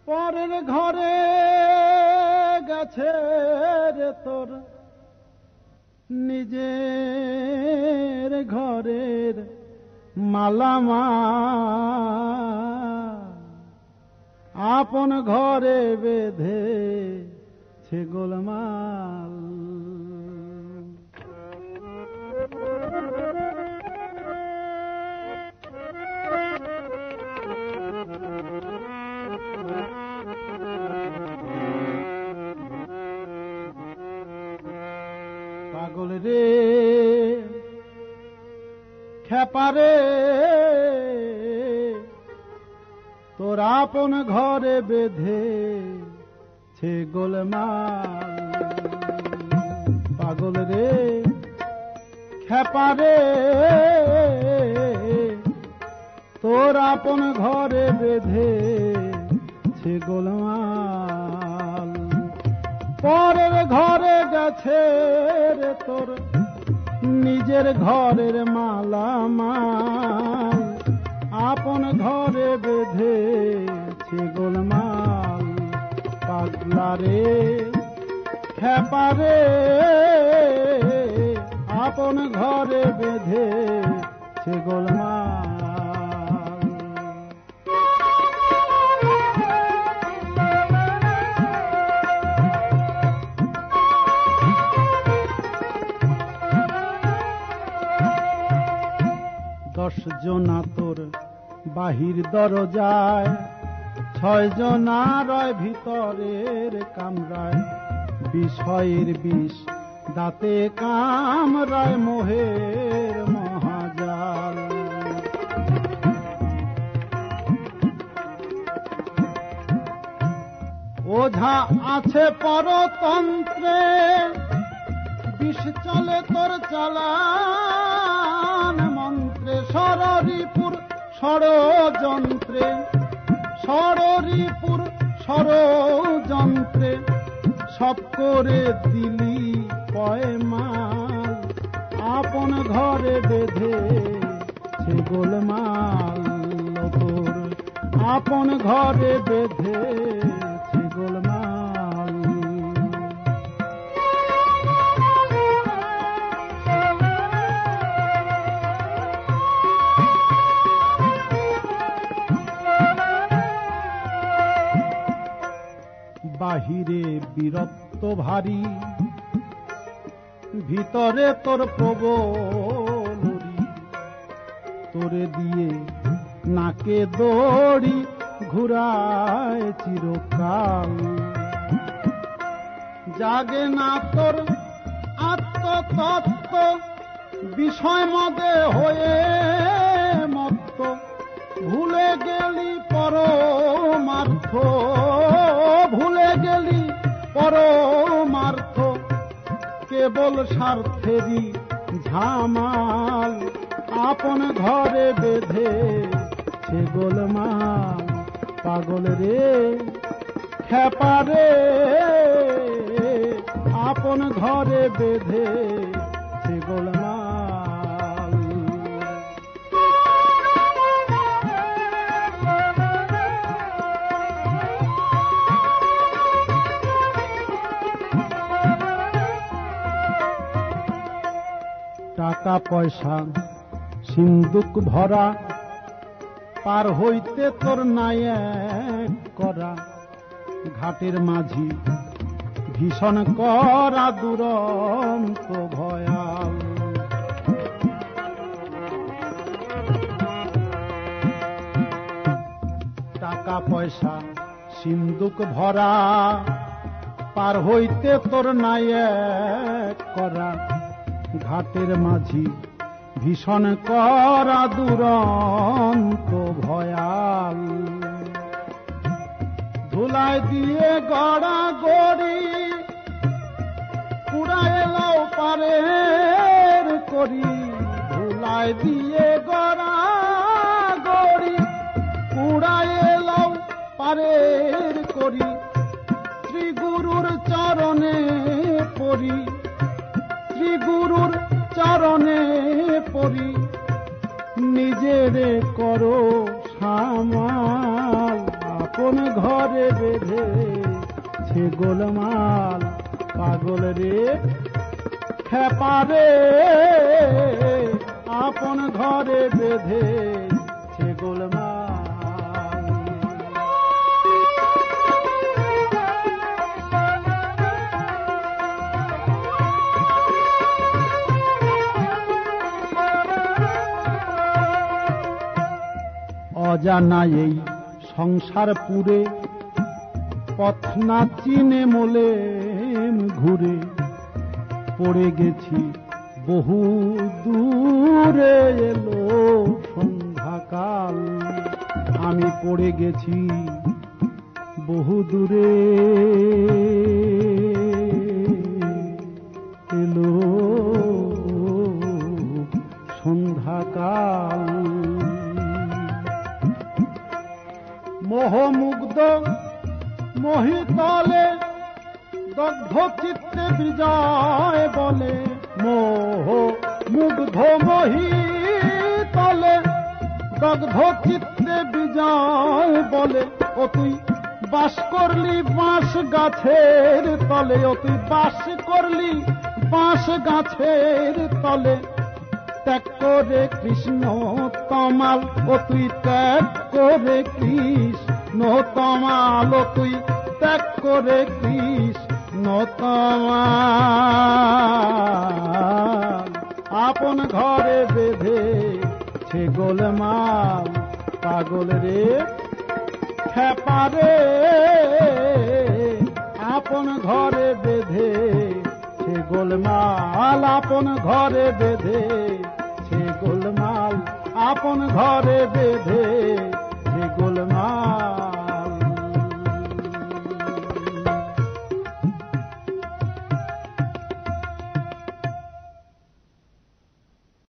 পরের ঘরে গেছে রে তোর নিজের ঘরের মালামাল আপন ঘরে বেঁধেছে গোলমাল। পাগল রে খেপারে তোর আপন ঘরে বেঁধেছে গোলমাল। পাগল রে খেপারে তোর আপন ঘরে বেঁধেছে গোলমাল। পরের ঘরে গেছে রে তোর নিজের ঘরের মালামাল আপন ঘরে বেঁধেছে গোলমাল। পাগলা রে খেপারে আপন ঘরে বেঁধেছে গোলমাল। দশ জনা তোর বাহির দরজায়, 6 জনা রয় ভিতরের কামরায়। বিষয়ের বিষ দাঁতে কামরায় মোহের মহাজাল। ওঝা আছে পরতন্ত্রে, বিষ চলে তোর চালান মন্ত্রে। ষড়রিপুর ষড়যন্ত্রে, ষড়রিপুর ষড়যন্ত্রে সব করে দিলি পয়মাল আপন ঘরে বেঁধেছে গোলমাল। তোর আপন ঘরে বেঁধেছে গোলমাল। বাহিরে বীরত্ব ভারী, ভিতরে তোর প্রবলরি। তোরে দিয়ে নাকে দড়ি ঘুরায় চিরকাল। জাগে না তোর আত্মতত্ত্ব, বিষয় মদে হয়ে মত্ত। ভুলে গেলি পরমার্থ, ভুলে গেলি পরমার্থ। কেবল স্বার্থেরই ঝামাল আপন ঘরে বেঁধেছে গোলমাল। পাগল রে খেপারে আপন ঘরে বেঁধেছে গোলমাল। টাকা পয়সা সিন্দুক ভরা, পার হইতে তোর নাই এক করা। ঘাটের মাঝি ভীষণ করা দুরন্ত ভয়াল। টাকা পয়সা সিন্দুক ভরা, পার হইতে তোর নাই এক করা। ঘাটের মাঝি ভীষণ করা দুরন্ত ভয়াল। ধুলায় দিয়ে গড়া গড়ি, কুড়ায় এলাও পারের করি। ধুলায় দিয়ে গড়া গড়ি, কুড়ায় এলাও পারের করি। শ্রীগুরুর চরণে পড়ি, শ্রীগুরুর চরণে পড়ি। নিজেরে করো সামাল আপন আপন ঘরে বেঁধেছে গোলমাল পাগল রে খেপারে আপন ঘরে বেঁধেছে গোলমাল। অজানা এই সংসার পুরে পথ না চিনে মোলে ঘুরে পড়ে গেছি বহু দূরে এলো সন্ধ্যাকাল আমি পড়ে গেছি বহু দূরে এলো সন্ধ্যাকাল মোহমুগ্ধ মোহিতলে দগ্ধ চিত্তে বিজয় বলে মোহ মুগ্ধ মোহিতলে দগ্ধ চিত্তে বিজয় বলে ও তুই বাস করলি বাঁশ গাছের তলে ও তুই বাস করলি বাঁশ গাছের তলে ত্যাগ করে কৃষ্ণ তমাল ও তুই ত্যাগ করে কৃষ্ণ তমাল ও তুই ত্যাগ করে কৃষ্ণ তমাল আপন ঘরে বেঁধেছে গোলমাল পাগল রে খেপারে আপন ঘরে বেঁধেছে গোলমাল আপন ঘরে বেঁধেছে গোলমাল আপন ঘরে বেঁধে